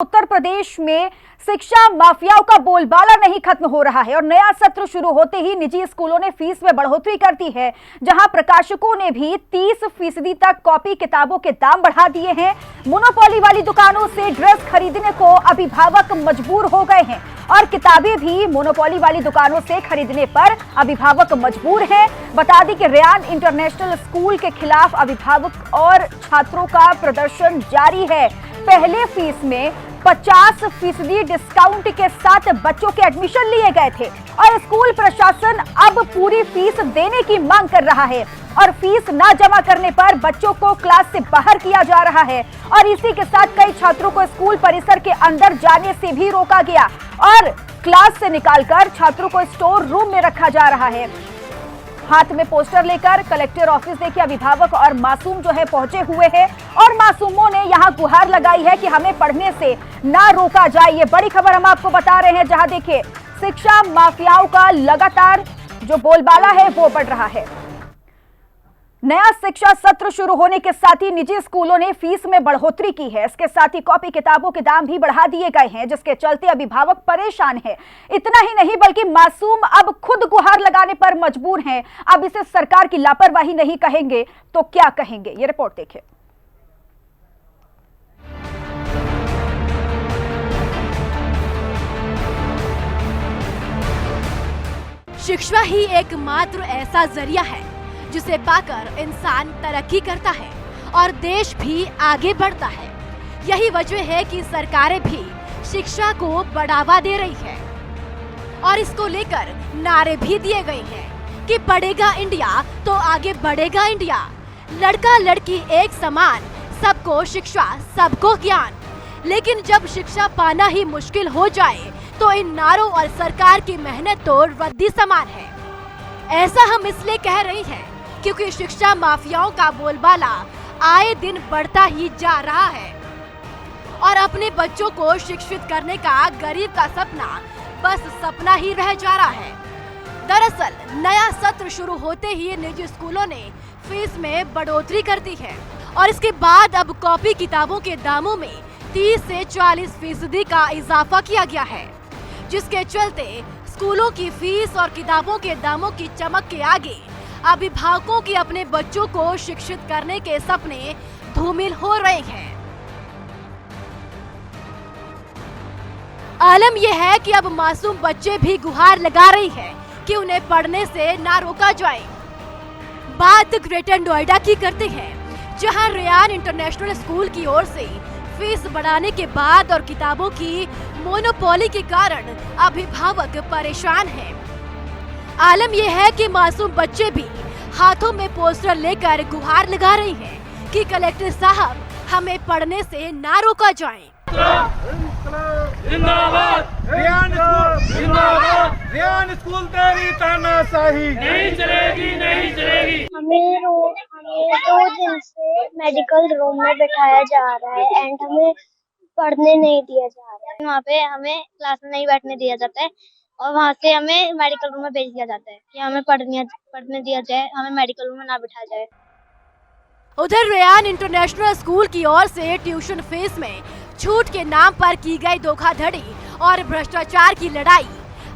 उत्तर प्रदेश में शिक्षा माफियाओं का बोलबाला नहीं खत्म हो रहा है और नया सत्र शुरू होते ही निजी स्कूलों ने फीस में बढ़ोतरी कर दी है। जहां प्रकाशकों ने भी 30% तक कॉपी किताबों के दाम बढ़ा दिए हैं। मोनोपोली वाली दुकानों से ड्रेस खरीदने को अभिभावक मजबूर हो गए हैं और किताबें भी मोनोपोली वाली दुकानों से खरीदने पर अभिभावक मजबूर हैं। बता दें कि रेयान इंटरनेशनल स्कूल के खिलाफ अभिभावक और छात्रों का प्रदर्शन जारी है। पहले फीस में 50% डिस्काउंट के साथ बच्चों के एडमिशन लिए गए थे और स्कूल प्रशासन अब पूरी फीस देने की मांग कर रहा है और फीस न जमा करने पर बच्चों को क्लास से बाहर किया जा रहा है और इसी के साथ कई छात्रों को स्कूल परिसर के अंदर जाने से भी रोका गया और क्लास से निकालकर छात्रों को स्टोर रूम में रखा जा रहा है। हाथ में पोस्टर लेकर कलेक्टर ऑफिस देखिए अभिभावक और मासूम जो है पहुंचे हुए हैं और मासूमों ने यहां गुहार लगाई है कि हमें पढ़ने से ना रोका जाए। ये बड़ी खबर हम आपको बता रहे हैं जहां देखिए शिक्षा माफियाओं का लगातार जो बोलबाला है वो बढ़ रहा है। नया शिक्षा सत्र शुरू होने के साथ ही निजी स्कूलों ने फीस में बढ़ोतरी की है। इसके साथ ही कॉपी किताबों के दाम भी बढ़ा दिए गए हैं जिसके चलते अभिभावक परेशान हैं। इतना ही नहीं बल्कि मासूम अब खुद गुहार लगाने पर मजबूर हैं। अब इसे सरकार की लापरवाही नहीं कहेंगे तो क्या कहेंगे, ये रिपोर्ट देखिए। शिक्षा ही एकमात्र ऐसा जरिया है जिसे पाकर इंसान तरक्की करता है और देश भी आगे बढ़ता है। यही वजह है कि सरकारें भी शिक्षा को बढ़ावा दे रही है और इसको लेकर नारे भी दिए गए हैं कि पढ़ेगा इंडिया तो आगे बढ़ेगा इंडिया। लड़का लड़की एक समान, सबको शिक्षा सबको ज्ञान। लेकिन जब शिक्षा पाना ही मुश्किल हो जाए तो इन नारों और सरकार की मेहनत तो रद्दी समान है। ऐसा हम इसलिए कह रहे हैं क्योंकि शिक्षा माफियाओं का बोलबाला आए दिन बढ़ता ही जा रहा है और अपने बच्चों को शिक्षित करने का गरीब का सपना बस सपना ही रह जा रहा है। दरअसल नया सत्र शुरू होते ही निजी स्कूलों ने फीस में बढ़ोतरी कर दी है और इसके बाद अब कॉपी किताबों के दामों में 30 से 40% का इजाफा किया गया है, जिसके चलते स्कूलों की फीस और किताबों के दामों की चमक के आगे अभिभावकों की अपने बच्चों को शिक्षित करने के सपने धूमिल हो रहे हैं। आलम यह है कि अब मासूम बच्चे भी गुहार लगा रही हैं कि उन्हें पढ़ने से ना रोका जाए। बात ग्रेटर नोएडा की करते हैं, जहां रेयान इंटरनेशनल स्कूल की ओर से फीस बढ़ाने के बाद और किताबों की मोनोपोली के कारण अभिभावक परेशान हैं। आलम यह है कि मासूम बच्चे भी हाथों में पोस्टर लेकर गुहार लगा रहे हैं कि कलेक्टर साहब हमें पढ़ने से ना रोका जाए। रेयान स्कूल तेरी तानाशाही नहीं चलेगी, नहीं चलेगी। हमें 2 दिन से मेडिकल रूम में बैठाया जा रहा है एंड हमें पढ़ने नहीं दिया जा रहा है। वहाँ पे हमें क्लास में नहीं बैठने दिया जाता है और वहाँ से हमें मेडिकल रूम में भेज दिया जाता है कि हमें पढ़ने दिया जाए, हमें मेडिकल रूम में ना बिठाया जाए। उधर रेयान इंटरनेशनल स्कूल की ओर से ट्यूशन फीस में छूट के नाम पर की गई धोखाधड़ी और भ्रष्टाचार की लड़ाई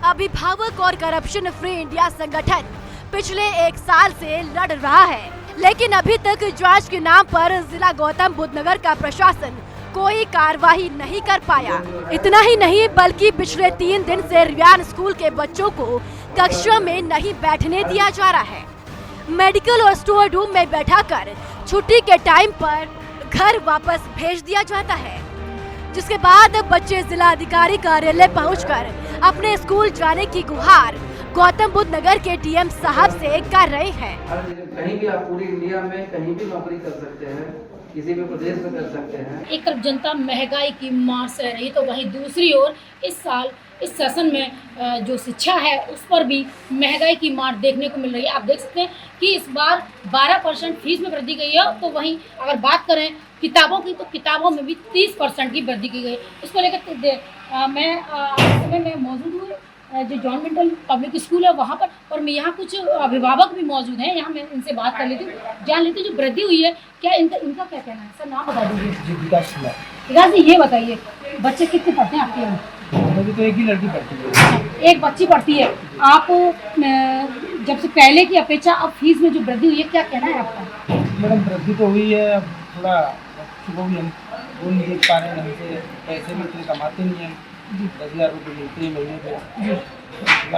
अभिभावक और करप्शन फ्री इंडिया संगठन पिछले 1 साल से लड़ रहा है, लेकिन अभी तक जांच के नाम पर जिला गौतम बुद्ध नगर का प्रशासन कोई कार्रवाई नहीं कर पाया। इतना ही नहीं बल्कि पिछले 3 दिन से रेयान स्कूल के बच्चों को कक्षा में नहीं बैठने दिया जा रहा है। मेडिकल और स्टोर रूम में बैठाकर छुट्टी के टाइम पर घर वापस भेज दिया जाता है, जिसके बाद बच्चे जिला अधिकारी कार्यालय पहुंचकर अपने स्कूल जाने की गुहार गौतम बुद्ध नगर के डीएम साहब से कर रहे हैं। कहीं भी आप पूरी इंडिया में कहीं भी नौकरी कर सकते हैं, किसी भी प्रदेश में कर सकते हैं। एक तरफ जनता महंगाई की मार सह रही तो वहीं दूसरी ओर इस साल इस सेशन में जो शिक्षा है उस पर भी महंगाई की मार देखने को मिल रही है। आप देख सकते हैं कि इस बार 12% फीस में वृद्धि गई है, तो वहीं अगर बात करें किताबों की तो किताबों में भी 30% की वृद्धि की गई। इसको लेकर मैं समय में मौजूद हूँ जो गवर्नमेंटल पब्लिक स्कूल है वहाँ पर, और मैं यहाँ कुछ अभिभावक भी मौजूद हैं, यहाँ मैं इनसे बात कर लेती हूँ, जान लेती हूँ जो वृद्धि हुई है क्या इनका क्या कहना है। सर नाम बता दीजिए। विकास जी, ये बताइए बच्चे कितने पढ़ते हैं आपके यहाँ? अभी तो एक ही लड़की पढ़ती है। एक बच्ची पढ़ती है। आप जब से पहले की अपेक्षा अब फीस में जो वृद्धि हुई है क्या कहना है आपका? मैडम वृद्धि तो हुई है, अब थोड़ा सुबह भी हम बोल नहीं देख पा रहे हैं, हमसे पैसे भी इतने कमाते नहीं हैं, 10,000 रुपये मिलते हैं महीने पे,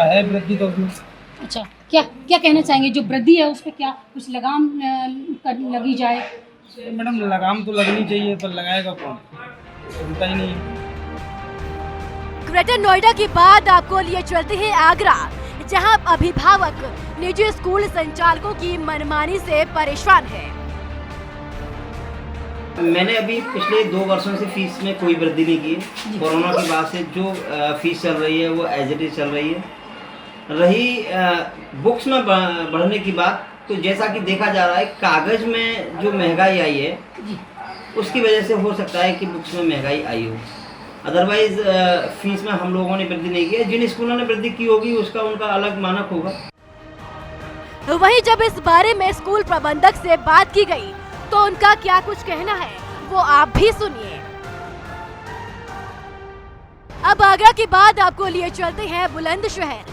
है वृद्धि तो उसमें। अच्छा, क्या क्या कहना चाहेंगे जो वृद्धि है उस पर क्या कुछ लगाम लगी जाए? मैडम लगाम तो लगनी चाहिए, पर लगाएगा कौन, सुनता ही नहीं। ग्रेटर नोएडा के बाद आपको लिए चलते हैं आगरा, जहां अभिभावक निजी स्कूल संचालकों की मनमानी से परेशान है। मैंने अभी पिछले 2 वर्षों से फीस में कोई वृद्धि नहीं की है। कोरोना के बाद से जो फीस चल रही है वो एज इट इज चल रही है। रही बुक्स में बढ़ने की बात, तो जैसा कि देखा जा रहा है कागज़ में जो महंगाई आई है उसकी वजह से हो सकता है कि बुक्स में महंगाई आई हो, अदरवाइज फीस में हम लोगों ने वृद्धि नहीं की है। जिन स्कूलों ने वृद्धि की होगी उसका उनका अलग मानक होगा। वहीं जब इस बारे में स्कूल प्रबंधक से बात की गई तो उनका क्या कुछ कहना है वो आप भी सुनिए। अब आगरा के बाद आपको लिए चलते हैं बुलंदशहर,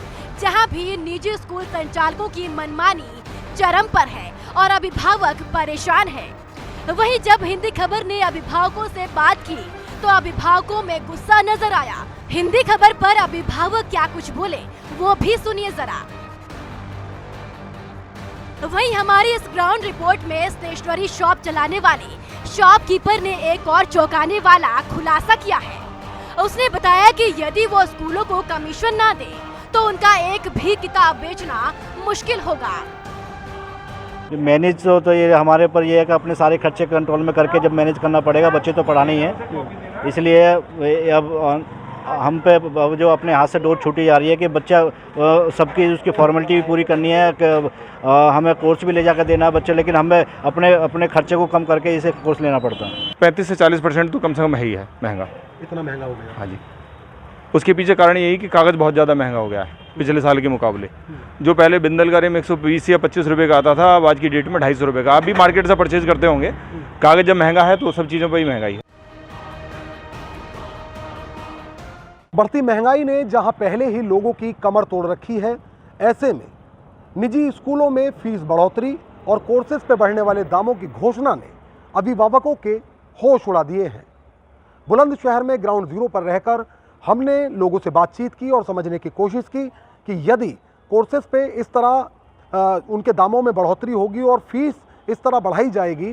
जहां भी निजी स्कूल संचालकों की मनमानी चरम पर है और अभिभावक परेशान है। वहीं जब हिंदी खबर ने अभिभावकों से बात की तो अभिभावकों में गुस्सा नजर आया। हिंदी खबर पर अभिभावक क्या कुछ बोले वो भी सुनिए जरा। वहीं हमारी इस ग्राउंड रिपोर्ट में स्टेशनरी शॉप चलाने वाले शॉपकीपर ने एक और चौंकाने वाला खुलासा किया है। उसने बताया कि यदि वो स्कूलों को कमीशन ना दे तो उनका एक भी किताब बेचना मुश्किल होगा। मैनेज तो ये हमारे पर ये है कि अपने सारे खर्चे कंट्रोल में करके जब मैनेज करना पड़ेगा, बच्चे तो पढ़ाने ही है, इसलिए अब हम पे जो अपने हाथ से डोर छूटी जा रही है कि बच्चा सबकी उसकी फॉर्मेलिटी भी पूरी करनी है कि हमें कोर्स भी ले जाकर देना है बच्चे, लेकिन हमें अपने खर्चे को कम करके इसे कोर्स लेना पड़ता है। 35 से 40% तो कम से कम है ही है महंगा। इतना महंगा हो गया? हाँ जी, उसके पीछे कारण यही कि कागज़ बहुत ज़्यादा महंगा हो गया है पिछले साल के मुकाबले। जो पहले बिंदल का रेम 120 या 25 रुपये का आता था, अब आज की डेट में 250 रुपये का। आप भी मार्केट से परचेज करते होंगे, कागज़ जब महंगा है तो सब चीज़ों पर ही महंगाई है। बढ़ती महंगाई ने जहां पहले ही लोगों की कमर तोड़ रखी है, ऐसे में निजी स्कूलों में फीस बढ़ोतरी और कोर्सेज पे बढ़ने वाले दामों की घोषणा ने अभिभावकों के होश उड़ा दिए हैं। बुलंदशहर में ग्राउंड जीरो पर रहकर हमने लोगों से बातचीत की और समझने की कोशिश की कि यदि कोर्सेज पे इस तरह उनके दामों में बढ़ोतरी होगी और फीस इस तरह बढ़ाई जाएगी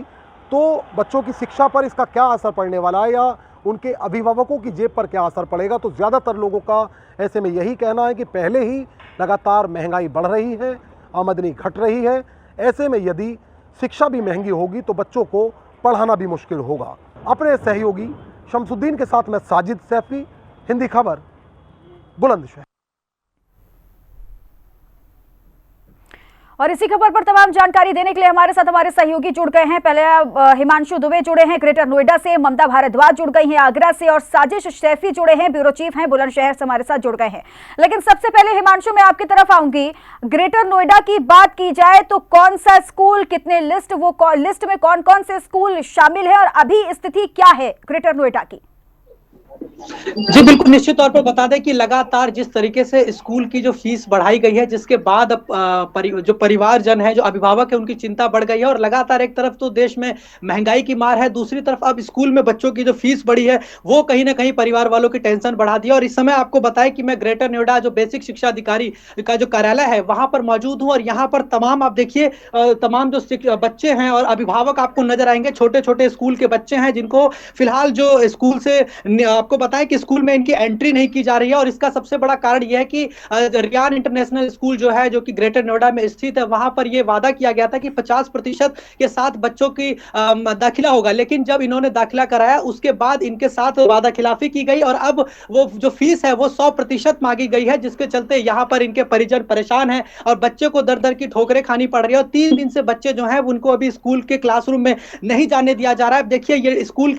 तो बच्चों की शिक्षा पर इसका क्या असर पड़ने वाला है या उनके अभिभावकों की जेब पर क्या असर पड़ेगा। तो ज़्यादातर लोगों का ऐसे में यही कहना है कि पहले ही लगातार महंगाई बढ़ रही है, आमदनी घट रही है, ऐसे में यदि शिक्षा भी महंगी होगी तो बच्चों को पढ़ाना भी मुश्किल होगा। अपने सहयोगी शमसुद्दीन के साथ मैं साजिद सैफी, हिंदी खबर, बुलंदशहर। और इसी खबर पर तमाम जानकारी देने के लिए हमारे साथ हमारे सहयोगी जुड़ गए हैं। पहले हिमांशु दुबे जुड़े हैं ग्रेटर नोएडा से, ममता भारद्वाज जुड़ गई हैं आगरा से और साजिश सैफी जुड़े हैं, ब्यूरो चीफ हैं बुलंदशहर से हमारे साथ जुड़ गए हैं। लेकिन सबसे पहले हिमांशु मैं आपकी तरफ आऊंगी। ग्रेटर नोएडा की बात की जाए तो कौन सा स्कूल, कितने लिस्ट में कौन कौन से स्कूल शामिल है और अभी स्थिति क्या है ग्रेटर नोएडा की? जी बिल्कुल, निश्चित तौर पर बता दें कि लगातार जिस तरीके से स्कूल की जो फीस बढ़ाई गई है, जिसके बाद जो परिवारजन है, जो अभिभावक है, उनकी चिंता बढ़ गई है और लगातार एक तरफ तो देश में महंगाई की मार है, दूसरी तरफ अब स्कूल में बच्चों की जो फीस बढ़ी है वो कहीं ना कहीं परिवार वालों की टेंशन बढ़ा दी है। और इस समय आपको बताएं कि मैं ग्रेटर नोएडा जो बेसिक शिक्षा अधिकारी का जो कार्यालय है वहां पर मौजूद हूँ और यहाँ पर तमाम आप देखिए तमाम जो बच्चे हैं और अभिभावक आपको नजर आएंगे, छोटे छोटे स्कूल के बच्चे हैं जिनको फिलहाल जो स्कूल से आपको बताएं कि स्कूल में इनकी एंट्री नहीं की जा रही है। और इसका सबसे बड़ा कारण यह है कि रियान इंटरनेशनल स्कूल जो है, जो कि ग्रेटर नोएडा में स्थित है, वहां पर यह वादा किया गया था कि 50% के साथ बच्चों की दाखिला होगा, लेकिन जब इन्होंने दाखिला कराया उसके बाद इनके साथ वादा खिलाफी की गई और अब वो जो फीस है वो 100% मांगी गई है, जिसके चलते यहाँ पर इनके परिजन परेशान है और बच्चे को दर दर की ठोकरें खानी पड़ रही है। और 3 दिन से बच्चे जो है उनको अभी स्कूल के क्लासरूम में नहीं जाने दिया जा रहा है। देखिए ये स्कूल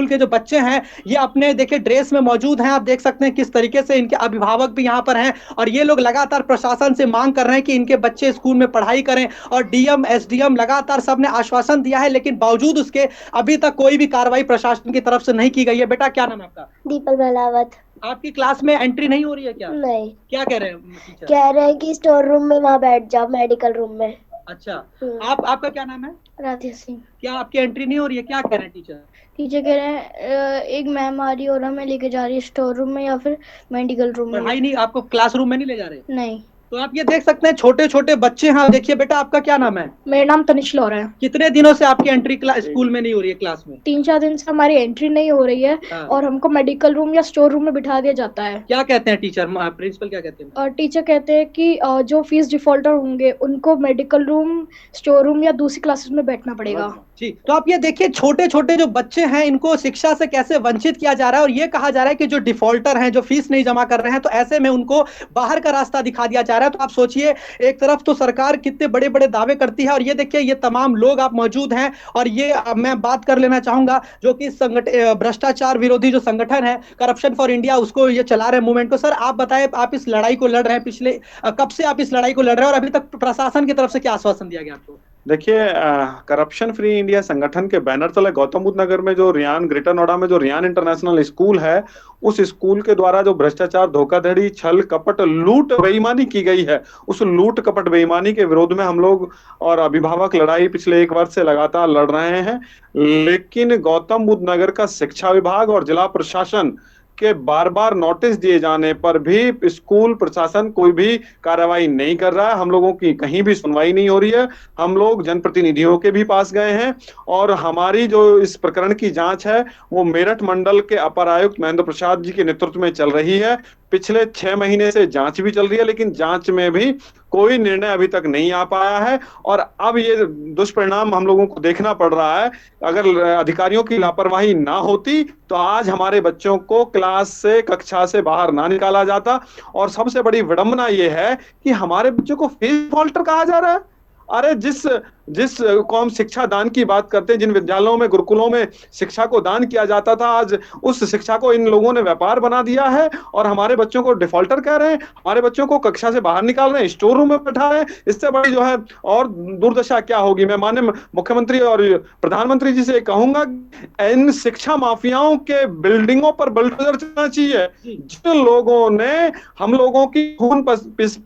के जो बच्चे हैं ये अपने देखिए के ड्रेस में मौजूद हैं। आप देख सकते हैं किस तरीके से इनके अभिभावक भी यहाँ पर हैं और ये लोग लगातार प्रशासन से मांग कर रहे हैं कि इनके बच्चे स्कूल में पढ़ाई करें और डीएम एसडीएम लगातार सबने आश्वासन दिया है, लेकिन बावजूद उसके अभी तक कोई भी कार्रवाई प्रशासन की तरफ से नहीं की गई है। बेटा क्या नाम है आपका? दीपक बलावत। आपकी क्लास में एंट्री नहीं हो रही है क्या? नहीं। क्या कह रहे हैं टीचर? कह रहे हैं कि स्टोर रूम में वहाँ बैठ जाओ, मेडिकल रूम में। अच्छा, आपका क्या नाम है? राधे सिंह। क्या आपकी एंट्री नहीं हो रही है? क्या कह रहे हैं टीचर? टीचर कह रहे हैं एक मैम आ रही है और हमें लेके जा रही है स्टोर रूम में या फिर मेडिकल रूम में। पढ़ाई नहीं, आपको क्लासरूम में नहीं ले जा रहे? नहीं। तो आप ये देख सकते हैं छोटे छोटे बच्चे हैं। देखिए बेटा आपका क्या नाम है? मेरा नाम तनिष लौरा है। कितने दिनों से आपकी एंट्री स्कूल में नहीं हो रही है, क्लास में? 3-4 दिन से हमारी एंट्री नहीं हो रही है और हमको मेडिकल रूम या स्टोर रूम में बिठा दिया जाता है। क्या कहते हैं टीचर, प्रिंसिपल क्या कहते हैं? और टीचर कहते हैं कि जो फीस डिफॉल्टर होंगे उनको मेडिकल रूम, स्टोर रूम या दूसरी क्लासेस में बैठना पड़ेगा। जी, तो आप ये देखिए छोटे छोटे जो बच्चे हैं इनको शिक्षा से कैसे वंचित किया जा रहा है और ये कहा जा रहा है कि जो डिफॉल्टर हैं, जो फीस नहीं जमा कर रहे हैं, तो ऐसे में उनको बाहर का रास्ता दिखा दिया जा रहा है। तो आप सोचिए, एक तरफ तो सरकार कितने बड़े बड़े दावे करती है और ये देखिए ये तमाम लोग आप मौजूद हैं और ये मैं बात कर लेना चाहूंगा जो कि भ्रष्टाचार विरोधी जो संगठन है करप्शन फॉर इंडिया, उसको ये चला रहे मूवमेंट को। सर आप बताएं, आप इस लड़ाई को लड़ रहे हैं, पिछले कब से आप इस लड़ाई को लड़ रहे हैं और अभी तक प्रशासन की तरफ से क्या आश्वासन दिया गया आपको? देखिए, करप्शन फ्री इंडिया संगठन के बैनर तले गौतम बुद्ध नगर में जो रियान, ग्रेटर नोएडा में जो रियान इंटरनेशनल स्कूल है, उस स्कूल के द्वारा जो भ्रष्टाचार, धोखाधड़ी, छल कपट, लूट बेईमानी की गई है, उस लूट कपट बेईमानी के विरोध में हम लोग और अभिभावक लड़ाई पिछले 1 वर्ष से लगातार लड़ रहे हैं। लेकिन गौतम बुद्ध नगर का शिक्षा विभाग और जिला प्रशासन के बार बार नोटिस दिए जाने पर भी स्कूल प्रशासन कोई भी कार्रवाई नहीं कर रहा है। हम लोगों की कहीं भी सुनवाई नहीं हो रही है। हम लोग जनप्रतिनिधियों के भी पास गए हैं और हमारी जो इस प्रकरण की जांच है वो मेरठ मंडल के अपर आयुक्त महेंद्र प्रसाद जी के नेतृत्व में चल रही है। पिछले 6 महीने से जांच भी चल रही है, लेकिन जांच में भी कोई निर्णय अभी तक नहीं आ पाया है और अब ये दुष्परिणाम हम लोगों को देखना पड़ रहा है। अगर अधिकारियों की लापरवाही ना होती तो आज हमारे बच्चों को क्लास से, कक्षा से बाहर ना निकाला जाता। और सबसे बड़ी विडंबना ये है कि हमारे बच्चों को फीस डिफॉल्टर कहा जा रहा है। अरे जिस कौम शिक्षा दान की बात करते हैं, जिन विद्यालयों में, गुरुकुलों में शिक्षा को दान किया जाता था, आज उस शिक्षा को इन लोगों ने व्यापार बना दिया है और हमारे बच्चों को डिफॉल्टर कह रहे हैं, हमारे बच्चों को कक्षा से बाहर निकाल रहे हैं, स्टोर रूम में बैठा रहे हैं। इससे बड़ी जो है और दुर्दशा क्या होगी? मैं माननीय मुख्यमंत्री और प्रधानमंत्री जी से कहूंगा, इन शिक्षा माफियाओं के बिल्डिंगों पर बुलडोजर चलना चाहिए। जिन लोगों ने हम लोगों की खून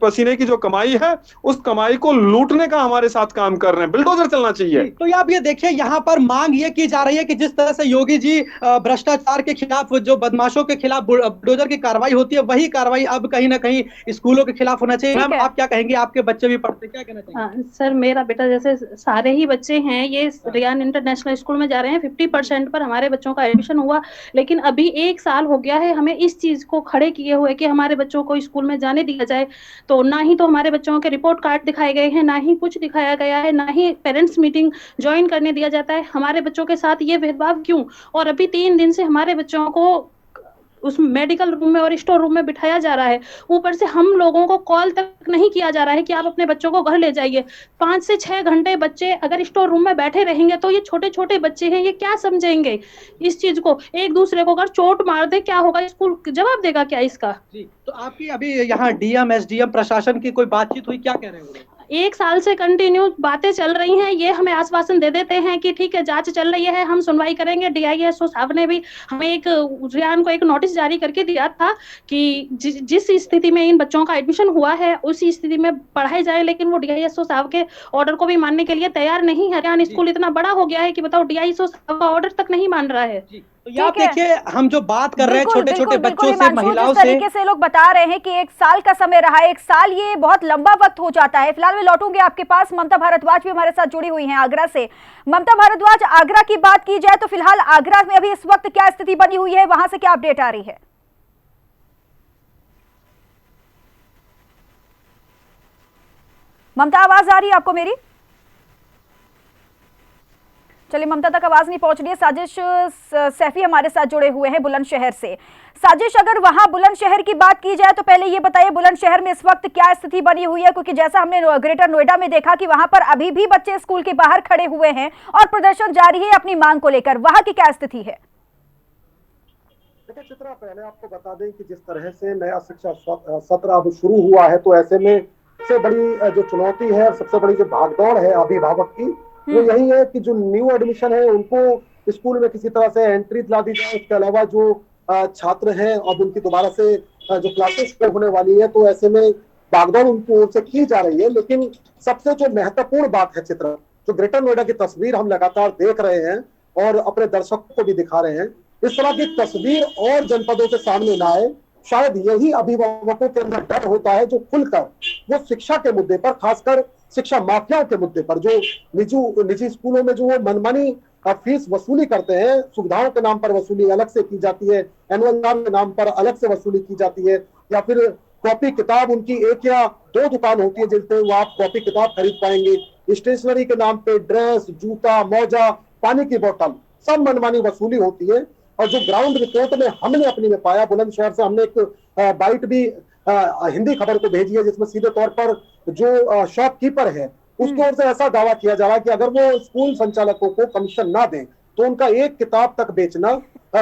पसीने की जो कमाई है, उस कमाई को लूटने का हमारे साथ काम कर रहे हैं, बिल्डोजर चलना चाहिए। तो आप ये देखिए, यहाँ पर मांग ये की जा रही है कि जिस तरह से योगी जी भ्रष्टाचार के खिलाफ, जो बदमाशों के खिलाफ बुलडोजर की कार्रवाई होती है, वही कार्रवाई अब कहीं ना कहीं स्कूलों के खिलाफ होना चाहिए। मैम आप क्या कहेंगे? आपके बच्चे भी पढ़ते, क्या कहना चाहिए? सर मेरा बेटा जैसे सारे ही बच्चे हैं ये रियान इंटरनेशनल स्कूल में जा रहे हैं। 50% पर हमारे बच्चों का एडमिशन हुआ, लेकिन अभी 1 साल हो गया है हमें इस चीज को खड़े किए हुए कि हमारे बच्चों को स्कूल में जाने दिया जाए। तो ना ही तो हमारे बच्चों के रिपोर्ट कार्ड दिखाए गए हैं, ना ही कुछ दिखाया गया है, ना ही पेरेंट्स मीटिंग ज्वाइन करने दिया जाता है। हमारे बच्चों के साथ ये भेदभाव क्यों? और अभी 3 दिन से हमारे बच्चों को उस मेडिकल रूम में और स्टोर रूम में बिठाया जा रहा है। ऊपर से हम लोगों को कॉल तक नहीं किया जा रहा है कि आप अपने बच्चों को घर ले जाइए। 5 से 6 घंटे बच्चे अगर स्टोर रूम में बैठे रहेंगे तो ये छोटे छोटे बच्चे हैं, ये क्या समझेंगे इस चीज को? एक दूसरे को अगर चोट मार दे क्या होगा? स्कूल जवाब देगा क्या इसका? जी, तो आपकी अभी यहाँ डीएम एसडीएम प्रशासन की कोई बातचीत हुई? क्या कह रहे हैं? 1 साल से कंटिन्यू बातें चल रही हैं। ये हमें आश्वासन दे देते हैं कि ठीक है जांच चल रही है, हम सुनवाई करेंगे। डीआईएसओ साहब ने भी हमें रियान को एक नोटिस जारी करके दिया था कि जिस स्थिति में इन बच्चों का एडमिशन हुआ है उसी स्थिति में पढ़ाई जाए, लेकिन वो डीआईएसओ साहब के ऑर्डर को भी मानने के लिए तैयार नहीं है। रियान स्कूल इतना बड़ा हो गया है कि बताओ डीआईएसओ साहब का ऑर्डर तक नहीं मान रहा है। तो आप देखिए, हम जो बात कर रहे हैं छोटे छोटे बच्चों से, महिलाओं से, तरीके से लोग बता रहे हैं कि 1 साल का समय रहा है। 1 साल ये बहुत लंबा वक्त हो जाता है। फिलहाल मैं लौटूंगी आपके पास। ममता भारद्वाज भी हमारे साथ जुड़ी हुई हैं आगरा से। ममता भारद्वाज, आगरा की बात की जाए तो फिलहाल आगरा में अभी इस वक्त क्या स्थिति बनी हुई है, वहां से क्या अपडेट आ रही है? ममता, आवाज आ रही है आपको मेरी? चलिए, ममता तक आवाज नहीं पहुंच रही है। साजिश सैफी हमारे साथ जुड़े हुए हैं बुलंदशहर से। साजिश, अगर वहां बुलंदशहर की बात की जाए तो पहले ये बताइए बुलंदशहर में इस वक्त क्या स्थिति बनी हुई है, क्योंकि जैसा हमने ग्रेटर नोएडा में देखा कि वहां पर अभी भी बच्चे स्कूल के बाहर खड़े हुए हैं और प्रदर्शन जारी है अपनी मांग को लेकर। वहां की क्या स्थिति है? देखिए चित्रा, पहले आपको बता दें कि जिस तरह से नया शिक्षा सत्र अब शुरू हुआ है, तो ऐसे में सबसे बड़ी जो चुनौती है और सबसे बड़ी जो भागदौड़ है अभिभावक की, वो यही है कि जो न्यू एडमिशन है उनको स्कूल में किसी तरह से एंट्री दिला दी जाए। इसके अलावा जो छात्र हैं अब उनकी दोबारा से जो क्लासेस होने वाली है, तो ऐसे में भागदौड़ उनकी ओर से की जा रही है। लेकिन सबसे जो महत्वपूर्ण बात है चित्रा, जो ग्रेटर नोएडा की तस्वीर हम लगातार देख रहे हैं और अपने दर्शकों को भी दिखा रहे हैं, इस तरह की तस्वीर और जनपदों से सामने न आए। शायद यही अभिभावकों के अंदर डर होता है, जो खुलकर वो शिक्षा के मुद्दे पर, खासकर शिक्षा माफियाओं के मुद्दे पर, जो निजी स्कूलों में जो वो मनमानी फीस वसूली करते हैं, सुविधाओं के नाम पर वसूली अलग से की जाती है, एनुअल के नाम पर अलग से वसूली की जाती है, या फिर कॉपी किताब उनकी 1 या 2 दुकान होती है जिनसे वो आप कॉपी किताब खरीद पाएंगे, स्टेशनरी के नाम पे ड्रेस, जूता, मोजा, पानी की बोतल, सब मनमानी वसूली होती है। और जो ग्राउंड रिपोर्ट में हमने अपनी में पाया, बुलंदशहर से हमने एक बाइट भी हिंदी खबर को भेजी है, जिसमें सीधे तौर पर जो शॉपकीपर है उसकी ओर से ऐसा दावा किया जा रहा है कि अगर वो स्कूल संचालकों को कमीशन ना दें तो उनका एक किताब तक बेचना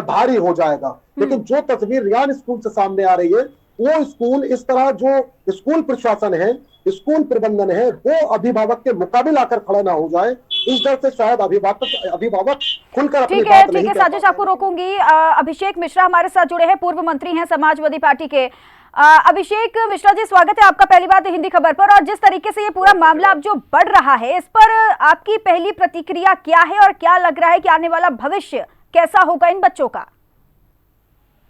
भारी हो जाएगा। लेकिन जो तस्वीर रियान स्कूल से सामने आ रही है, वो स्कूल इस तरह, जो स्कूल प्रशासन है, स्कूल प्रबंधन है, वो अभिभावक के मुकाबले आकर खड़ा ना हो जाए, इस डर से शायद अभिभावक खुलकर अपनी बात नहीं कर। साजिश, आपको रोकूंगी। अभिषेक मिश्रा हमारे साथ जुड़े हैं, पूर्व मंत्री हैं समाजवादी पार्टी के। अभिषेक मिश्रा जी, स्वागत है आपका पहली बात हिंदी खबर पर। और जिस तरीके से ये पूरा मामला अब जो बढ़ रहा है, इस पर आपकी पहली प्रतिक्रिया क्या है और क्या लग रहा है कि आने वाला भविष्य कैसा होगा इन बच्चों का?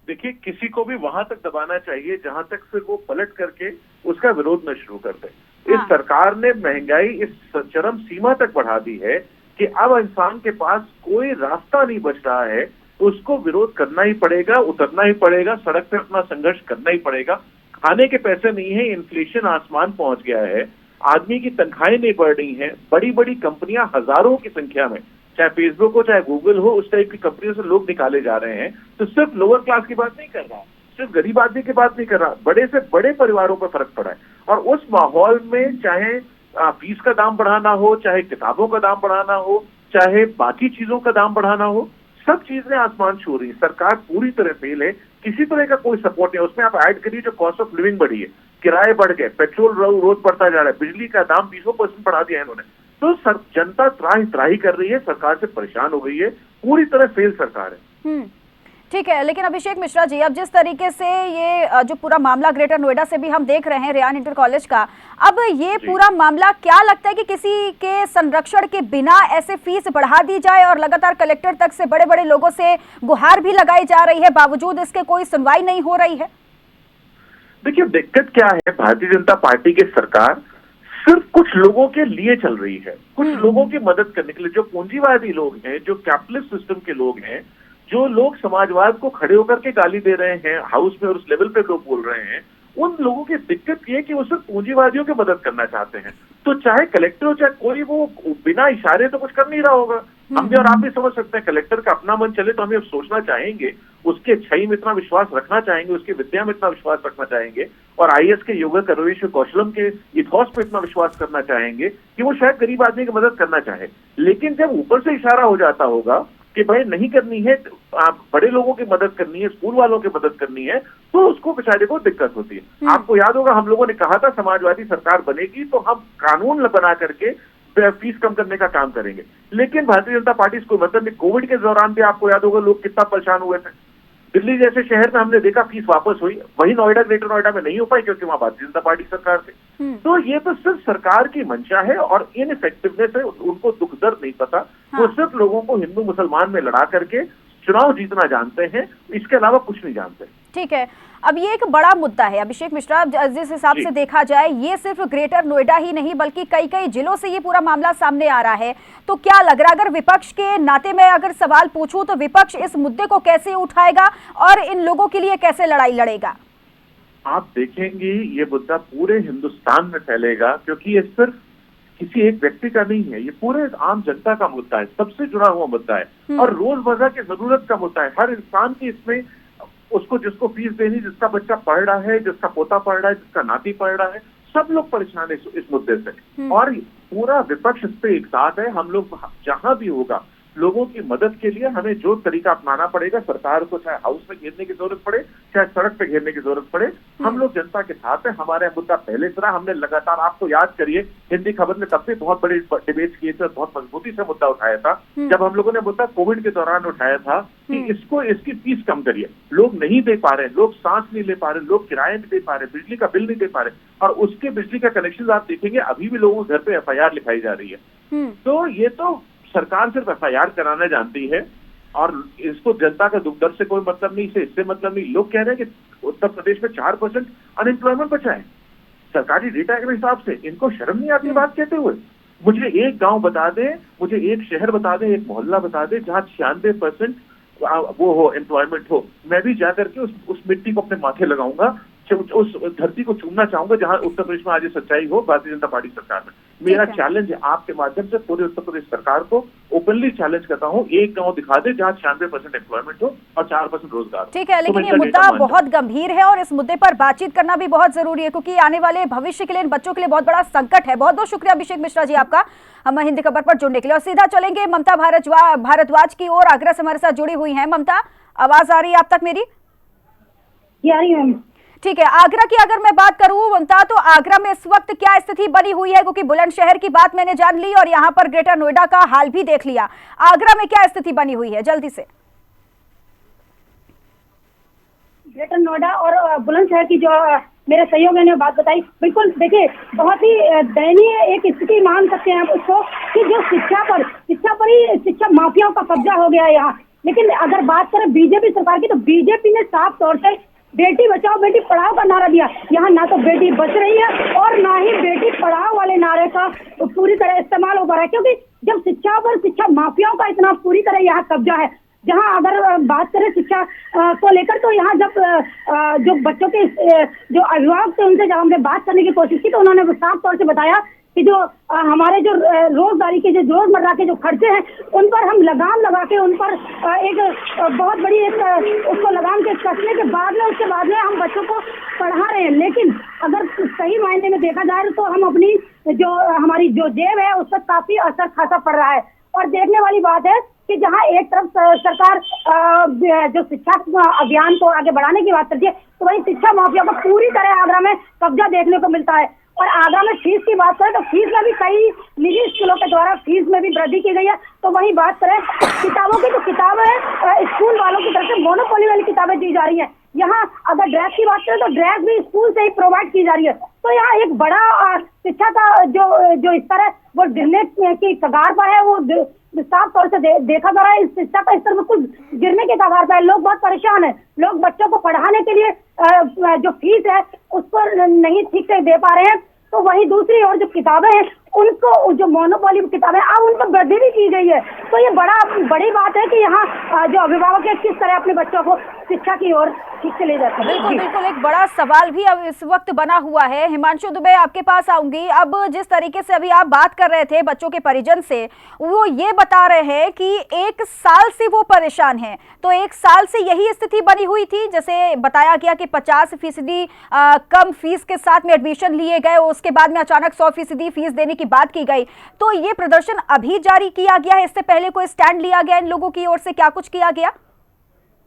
देखिए, किसी को भी वहां तक दबाना चाहिए जहां तक फिर वो पलट करके उसका विरोध न शुरू कर दे। इस सरकार ने महंगाई इस चरम सीमा तक बढ़ा दी है कि अब इंसान के पास कोई रास्ता नहीं बच रहा है, तो उसको विरोध करना ही पड़ेगा, उतरना ही पड़ेगा, सड़क पे अपना संघर्ष करना ही पड़ेगा। खाने के पैसे नहीं है, इन्फ्लेशन आसमान पहुंच गया है, आदमी की तनख्वाहें नहीं बढ़ रही हैं, बड़ी बड़ी कंपनियां हजारों की संख्या में, चाहे फेसबुक हो चाहे गूगल हो, उस टाइप की कंपनियों से लोग निकाले जा रहे हैं। तो सिर्फ लोअर क्लास की बात नहीं कर रहा, सिर्फ गरीब आदमी की बात नहीं कर रहा, बड़े से बड़े परिवारों पर फर्क पड़ा है। और उस माहौल में चाहे फीस का दाम बढ़ाना हो, चाहे किताबों का दाम बढ़ाना हो, चाहे बाकी चीजों का दाम बढ़ाना हो, सब चीजें आसमान छू रही है। सरकार पूरी तरह फेल है, किसी तरह का कोई सपोर्ट नहीं। उसमें आप ऐड करिए जो कॉस्ट ऑफ लिविंग बढ़ी है, किराए बढ़ गए, पेट्रोल रोज बढ़ता जा रहा है, बिजली का दाम 20% बढ़ा दिया है इन्होंने। तो जनता त्राही कर रही है, सरकार से परेशान हो गई है, पूरी तरह फेल सरकार है। ठीक है, लेकिन अभिषेक मिश्रा जी, अब जिस तरीके से ये जो पूरा मामला ग्रेटर नोएडा से भी हम देख रहे हैं, रियान इंटर कॉलेज का, अब ये पूरा मामला क्या लगता है कि किसी के संरक्षण के बिना ऐसे फीस बढ़ा दी जाए और लगातार कलेक्टर तक से बड़े बड़े लोगों से गुहार भी लगाई जा रही है, बावजूद इसके कोई सुनवाई नहीं हो रही है? देखिए, दिक्कत क्या है, भारतीय जनता पार्टी की सरकार सिर्फ कुछ लोगों के लिए चल रही है, कुछ लोगों की मदद करने के लिए। जो पूंजीवादी लोग हैं, जो कैपिटलिस्ट सिस्टम के लोग हैं, जो लोग समाजवाद को खड़े होकर के गाली दे रहे हैं हाउस में और उस लेवल पे लोग बोल रहे हैं, उन लोगों की दिक्कत ये है कि वो सिर्फ पूंजीवादियों की मदद करना चाहते हैं। तो चाहे कलेक्टर हो चाहे कोई, वो बिना इशारे तो कुछ कर नहीं रहा होगा। हम भी और आप भी समझ सकते हैं, कलेक्टर का अपना मन चले तो हम ये सोचना चाहेंगे, उसके अच्छाई में इतना विश्वास रखना चाहेंगे, उसकी विद्या में इतना विश्वास रखना चाहेंगे, और IAS के योगा करवेश कौशलम के इथॉस पे इतना विश्वास करना चाहेंगे कि वो शायद गरीब आदमी की मदद करना चाहे। लेकिन जब ऊपर से इशारा हो जाता होगा कि भाई नहीं करनी है, बड़े लोगों की मदद करनी है, स्कूल वालों की मदद करनी है, तो उसको बेचारे को दिक्कत होती है। आपको याद होगा, हम लोगों ने कहा था समाजवादी सरकार बनेगी तो हम कानून बना करके फीस कम करने का काम करेंगे, लेकिन भारतीय जनता पार्टी इसको मतलब नहीं। कोविड के दौरान भी आपको याद होगा लोग कितना परेशान हुए थे। दिल्ली जैसे शहर में हमने देखा फीस वापस हुई, वही नोएडा, ग्रेटर नोएडा में नहीं हो पाई क्योंकि वहां भारतीय जनता पार्टी सरकार थी। तो ये तो सिर्फ सरकार की मंशा है और इनइफेक्टिवनेस है, उनको दुख दर्द नहीं पता। वो सिर्फ लोगों को हिंदू मुसलमान में लड़ा करके चुनाव जीतना जानते हैं, इसके अलावा कुछ नहीं जानते। ठीक है, अब ये एक बड़ा मुद्दा है अभिषेक मिश्रा, जिस हिसाब से देखा जाए ये सिर्फ ग्रेटर नोएडा ही नहीं बल्कि कई कई जिलों से ये पूरा मामला सामने आ रहा है। तो क्या लग रहा है, अगर विपक्ष के नाते में अगर सवाल पूछूं तो विपक्ष इस मुद्दे को कैसे उठाएगा और इन लोगों के लिए कैसे लड़ाई लड़ेगा? आप देखेंगे ये मुद्दा पूरे हिंदुस्तान में फैलेगा, क्योंकि ये सिर्फ किसी एक व्यक्ति का नहीं है, ये पूरे आम जनता का मुद्दा है, सबसे जुड़ा हुआ मुद्दा है और रोजमर्रा की जरूरत का मुद्दा है। हर इंसान की इसमें, उसको जिसको फीस देनी, जिसका बच्चा पढ़ रहा है, जिसका पोता पढ़ रहा है, जिसका नाती पढ़ रहा है, सब लोग परेशान है इस मुद्दे से। और पूरा विपक्ष इस पे एक साथ है। हम लोग जहां भी होगा लोगों की मदद के लिए हमें जो तरीका अपनाना पड़ेगा, सरकार को चाहे हाउस में घेरने की जरूरत पड़े, चाहे सड़क पे घेरने की जरूरत पड़े, हम लोग जनता के साथ हैं। हमारे मुद्दा पहले से रहा, हमने लगातार, आपको याद करिए हिंदी खबर में तब भी बहुत बड़ी डिबेट किए थे, बहुत मजबूती से मुद्दा उठाया था जब हम लोगों ने मुद्दा कोविड के दौरान उठाया था कि इसकी फीस कम करिए। लोग नहीं दे पा रहे, लोग सांस नहीं ले पा रहे, लोग किराया नहीं दे पा रहे, बिजली का बिल नहीं दे पा रहे, और उसके बिजली का कनेक्शन आप देखेंगे अभी भी लोगों के घर पे FIR लिखाई जा रही है। तो ये तो सरकार सिर्फ FIR कराना जानती है और इसको जनता का दुख दर्द से कोई मतलब नहीं, इससे मतलब नहीं। लोग कह रहे हैं कि उत्तर प्रदेश में 4% अनएम्प्लॉयमेंट बचा है सरकारी डेटा के हिसाब से। इनको शर्म नहीं आती बात कहते हुए? मुझे एक गांव बता दे, मुझे एक शहर बता दे, एक मोहल्ला बता दे जहां 96% वो हो, एम्प्लॉयमेंट हो। मैं भी जाकर के उस मिट्टी को अपने माथे लगाऊंगा, उस धरती को चूमना चाहूंगा जहां उत्तर प्रदेश में आज ये सच्चाई हो भारतीय जनता पार्टी सरकार में। मेरा चैलेंज है आपके माध्यम से पूरे उत्तर प्रदेश सरकार को, ओपनली चैलेंज करता हूं, एक गांव दिखा दे जहां 96% एम्प्लॉयमेंट हो और 4% रोजगार। ठीक है, लेकिन ये मुद्दा बहुत गंभीर है और इस मुद्दे पर बातचीत करना भी बहुत जरूरी है, क्योंकि आने वाले भविष्य के लिए इन बच्चों के लिए बहुत बड़ा संकट है। बहुत बहुत शुक्रिया अभिषेक मिश्रा जी आपका हम हिंदी खबर पर जुड़ने के लिए। और सीधा चलेंगे ममता भारद्वाज की ओर, आगरा से हमारे साथ जुड़ी हुई है। ममता, आवाज आ रही है आप तक मेरी? आ रही है। ठीक है, आगरा की अगर मैं बात करूं ममता, तो आगरा में इस वक्त क्या स्थिति बनी हुई है? क्योंकि बुलंदशहर की बात मैंने जान ली और यहाँ पर ग्रेटर नोएडा का हाल भी देख लिया। आगरा में क्या स्थिति बनी हुई है, जल्दी से? ग्रेटर नोएडा और बुलंदशहर की जो मेरे सहयोगी ने बात बताई, बिल्कुल देखिए बहुत ही दयनीय एक स्थिति मान सकते हैं आप उसको, कि जो शिक्षा माफियाओं का कब्जा हो गया है यहाँ। लेकिन अगर बात करें बीजेपी सरकार की, तो बीजेपी ने साफ तौर से बेटी बचाओ बेटी पढ़ाओ का नारा दिया। यहाँ ना तो बेटी बच रही है और ना ही बेटी पढ़ाओ वाले नारे का पूरी तरह इस्तेमाल हो पा रहा है, क्योंकि जब शिक्षा पर शिक्षा माफियाओं का इतना पूरी तरह यहाँ कब्जा है। जहाँ अगर बात करें शिक्षा को लेकर, तो यहाँ जब जो बच्चों के जो अभिभावक थे उनसे जब हमने बात करने की कोशिश की, तो उन्होंने साफ तौर से बताया कि जो हमारे जो रोजगारी के जो रोजमर्रा के जो खर्चे हैं उन पर हम लगाम लगा के उन पर एक बहुत बड़ी उसको लगाम के कसने के बाद में उसके बाद में हम बच्चों को पढ़ा रहे हैं। लेकिन अगर सही मायने में देखा जाए तो हम अपनी जो हमारी जो जेब है उस पर काफी असर खासा पड़ रहा है। और देखने वाली बात है कि जहां एक तरफ सरकार जो शिक्षा अभियान को आगे बढ़ाने की बात करती है, तो वही शिक्षा माफिया को पूरी तरह आगरा में कब्जा देखने को मिलता है। और आगरा में फीस की बात करें तो फीस में भी कई निजी स्कूलों के द्वारा फीस में भी वृद्धि की गई है। तो वहीं बात करें किताबों की, तो किताबें स्कूल वालों की तरफ से मोनोपोली वाली किताबें दी जा रही है। यहाँ अगर ड्रेस की बात करें तो ड्रेस भी स्कूल से ही प्रोवाइड की जा रही है। तो यहाँ एक बड़ा शिक्षा का जो स्तर है वो गिरने की कगार पर है। वो साफ तौर से देखा जा रहा है, इस शिक्षा का स्तर बिल्कुल गिरने के कगार पर है। लोग बहुत परेशान हैं। लोग बच्चों को पढ़ाने के लिए जो फीस है उस पर नहीं ठीक से दे पा रहे हैं। तो वही दूसरी ओर जो किताबें हैं उनको, जो मोनोपोली किताबें, अब उन पर वृद्धि भी की गई है। तो ये बड़ी बात है कि यहाँ जो अभिभावक है किस तरह अपने बच्चों को शिक्षा की ओर ठीक से ले जाते हैं। बिल्कुल बिल्कुल, एक बड़ा सवाल भी अब इस वक्त बना हुआ है। हिमांशु दुबे आपके पास आऊंगी। अब जिस तरीके से अभी आप बात कर रहे थे बच्चों के परिजन से, वो ये बता रहे हैं कि 1 साल से वो परेशान हैं। तो 1 साल से यही स्थिति बनी हुई थी, जैसे बताया गया कि 50% कम फीस के साथ में एडमिशन लिए गए, उसके बाद में अचानक 100% फीस देने की बात की गई। तो ये प्रदर्शन अभी जारी किया गया है, इससे पहले कोई स्टैंड लिया गया इन लोगों की ओर से, क्या कुछ किया गया?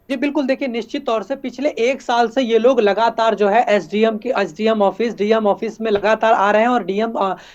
जी बिल्कुल, देखिए निश्चित तौर से पिछले 1 साल से ये लोग लगातार जो है एसडीएम ऑफिस, डीएम ऑफिस में लगातार आ रहे हैं और डीएम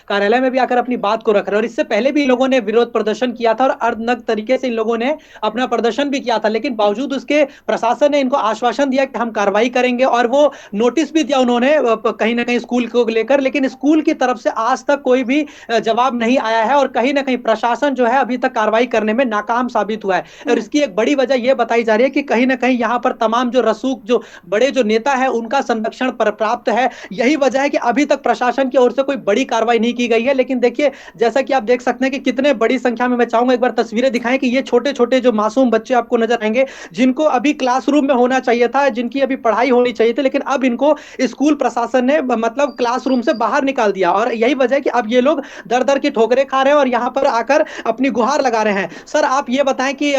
कार्यालय में भी आकर अपनी बात को रख रहे हैं। और इससे पहले भी इन लोगों ने विरोध प्रदर्शन किया था और अर्धनग्न तरीके से इन लोगों ने अपना प्रदर्शन भी किया था। लेकिन बावजूद उसके प्रशासन ने इनको आश्वासन दिया कि हम कार्रवाई करेंगे और वो नोटिस भी दिया उन्होंने कहीं ना कहीं स्कूल को लेकर। लेकिन स्कूल की तरफ से आज तक कोई भी जवाब नहीं आया है और कहीं ना कहीं प्रशासन जो है अभी तक कार्रवाई करने में नाकाम साबित हुआ है। और इसकी एक बड़ी वजह यह बताई जा रही है कि कहीं ना कहीं यहाँ पर तमाम जो रसूख जो बड़े जो नेता है उनका संरक्षण प्राप्त है। यही वजह है कि अभी तक प्रशासन की ओर से कोई बड़ी कार्रवाई नहीं की गई है। लेकिन देखिए जैसा कि आप देख सकते हैं कि कितने बड़ी संख्या में, मैं चाहूंगा एक बार तस्वीरें दिखाएं कि ये छोटे छोटे जो मासूम बच्चे आपको नजर आएंगे जिनको अभी क्लासरूम में होना चाहिए था, जिनकी अभी पढ़ाई होनी चाहिए थी, लेकिन अब इनको स्कूल प्रशासन ने मतलब क्लासरूम से बाहर निकाल दिया। और यही वजह है कि अब ये लोग दर दर की ठोकरें खा रहे हैं और यहाँ पर आकर अपनी गुहार लगा रहे हैं। सर आप ये बताएं कि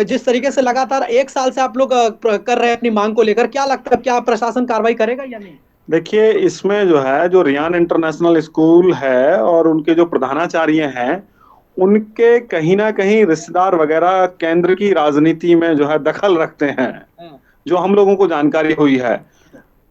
जिस तरीके से लगातार 1 साल से आप लोग कर रहे हैं अपनी मांग को लेकर, क्या लगता है क्या प्रशासन कार्रवाई करेगा या नहीं? देखिए इसमें जो है जो रियान इंटरनेशनल स्कूल है और उनके जो प्रधानाचार्य हैं उनके कहीं ना कहीं रिश्तेदार वगैरह केंद्र की राजनीति में जो है दखल रखते हैं, जो हम लोगों को जानकारी हुई है।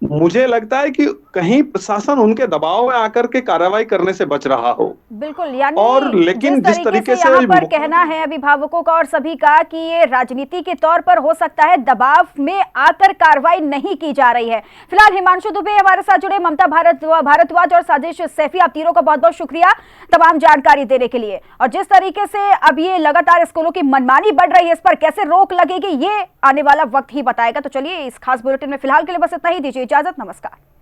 मुझे लगता है कि कहीं प्रशासन उनके दबाव में आकर के कार्रवाई करने से बच रहा हो। बिल्कुल, यानी और लेकिन जिस तरीके से यहाँ पर कहना है अभिभावकों का और सभी का कि ये राजनीति के तौर पर हो सकता है, दबाव में आकर कार्रवाई नहीं की जा रही है। फिलहाल हिमांशु दुबे हमारे साथ जुड़े, ममता भारद्वाज और साजिश सैफी, आप तीनों का बहुत बहुत शुक्रिया तमाम जानकारी देने के लिए। और जिस तरीके से अब ये लगातार स्कूलों की मनमानी बढ़ रही है, इस पर कैसे रोक लगेगी ये आने वाला वक्त ही बताएगा। तो चलिए इस खास बुलेटिन में फिलहाल के लिए बस इतना ही, दीजिए इजाजत, नमस्कार।